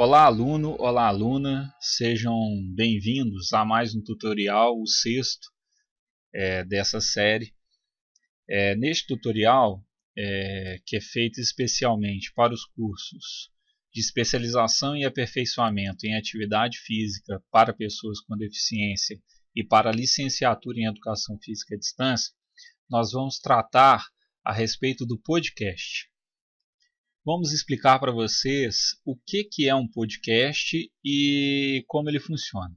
Olá aluno, olá aluna, sejam bem-vindos a mais um tutorial, o sexto dessa série. Neste tutorial, que é feito especialmente para os cursos de especialização e aperfeiçoamento em atividade física para pessoas com deficiência e para a licenciatura em educação física à distância, nós vamos tratar a respeito do podcast. Vamos explicar para vocês o que é um podcast e como ele funciona.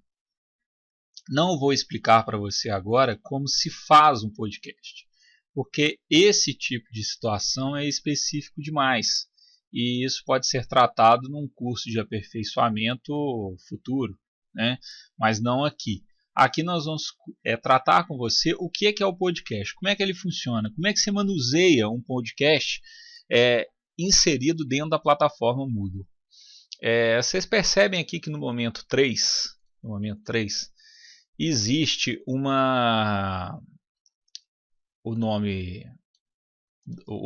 Não vou explicar para você agora como se faz um podcast, porque esse tipo de situação é específico demais e isso pode ser tratado num curso de aperfeiçoamento futuro, né? Mas não aqui. Aqui nós vamos tratar com você o que é o podcast, como é que ele funciona, como é que você manuseia um podcast inserido dentro da plataforma Moodle. Vocês percebem aqui que no momento 3 existe o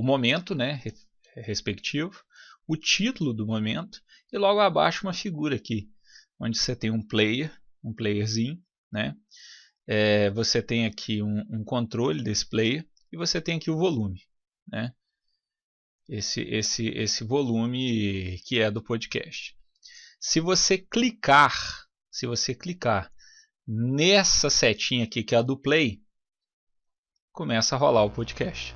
momento, né, respectivo, o título do momento e logo abaixo uma figura aqui, onde você tem um playerzinho, né? Você tem aqui um controle desse player e você tem aqui o volume, né? Esse volume que é do podcast. Se você clicar nessa setinha aqui que é a do play, começa a rolar o podcast.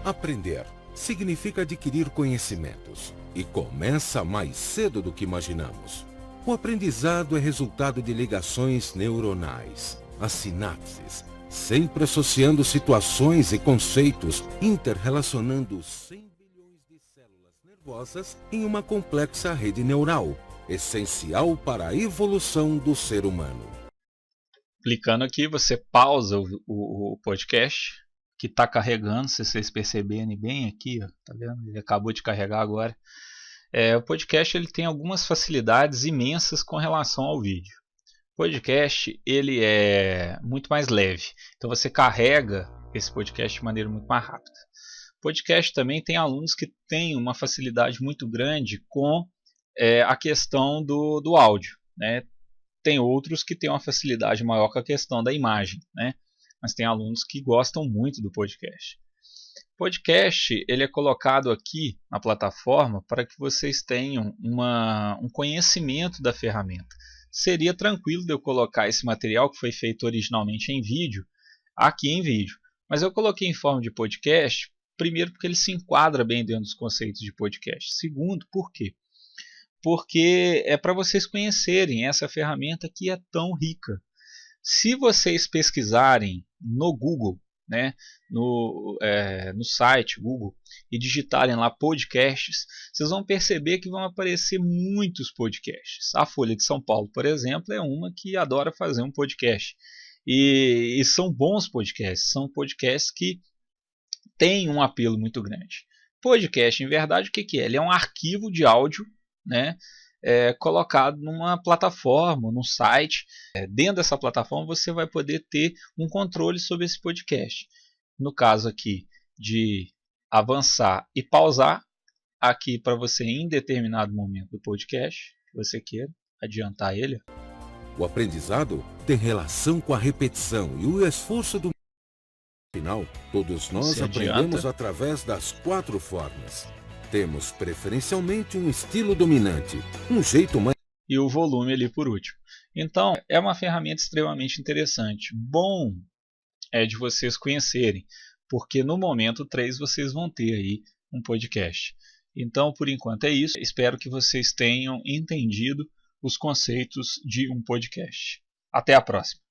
Aprender significa adquirir conhecimentos e começa mais cedo do que imaginamos. O aprendizado é resultado de ligações neuronais, as sinapses, sempre associando situações e conceitos, interrelacionando 100 bilhões de células nervosas em uma complexa rede neural, essencial para a evolução do ser humano. Clicando aqui, você pausa o podcast, que está carregando, se vocês perceberem bem aqui, ó, tá vendo? Ele acabou de carregar agora. O podcast ele tem algumas facilidades imensas com relação ao vídeo. O podcast ele é muito mais leve, então você carrega esse podcast de maneira muito mais rápida. O podcast também tem alunos que têm uma facilidade muito grande com a questão do áudio, né? Tem outros que têm uma facilidade maior com a questão da imagem, né? Mas tem alunos que gostam muito do podcast. O podcast ele é colocado aqui na plataforma para que vocês tenham um conhecimento da ferramenta. Seria tranquilo de eu colocar esse material que foi feito originalmente em vídeo, aqui em vídeo. Mas eu coloquei em forma de podcast, primeiro porque ele se enquadra bem dentro dos conceitos de podcast. Segundo, por quê? Porque é para vocês conhecerem essa ferramenta que é tão rica. Se vocês pesquisarem no Google, né, no site Google, e digitarem lá podcasts, vocês vão perceber que vão aparecer muitos podcasts. A Folha de São Paulo, por exemplo, é uma que adora fazer um podcast. E são bons podcasts, são podcasts que têm um apelo muito grande. Podcast, em verdade, o que é? Ele é um arquivo de áudio, né, colocado numa plataforma, num site. Dentro dessa plataforma você vai poder ter um controle sobre esse podcast. No caso aqui de avançar e pausar, aqui para você em determinado momento do podcast, que você queira adiantar ele. O aprendizado tem relação com a repetição e o esforço do final. Todos nós aprendemos através das 4 formas. Temos preferencialmente um estilo dominante, um jeito mais... E o volume ali por último. Então, é uma ferramenta extremamente interessante. Bom de vocês conhecerem, porque no momento 3 vocês vão ter aí um podcast. Então, por enquanto é isso. Espero que vocês tenham entendido os conceitos de um podcast. Até a próxima!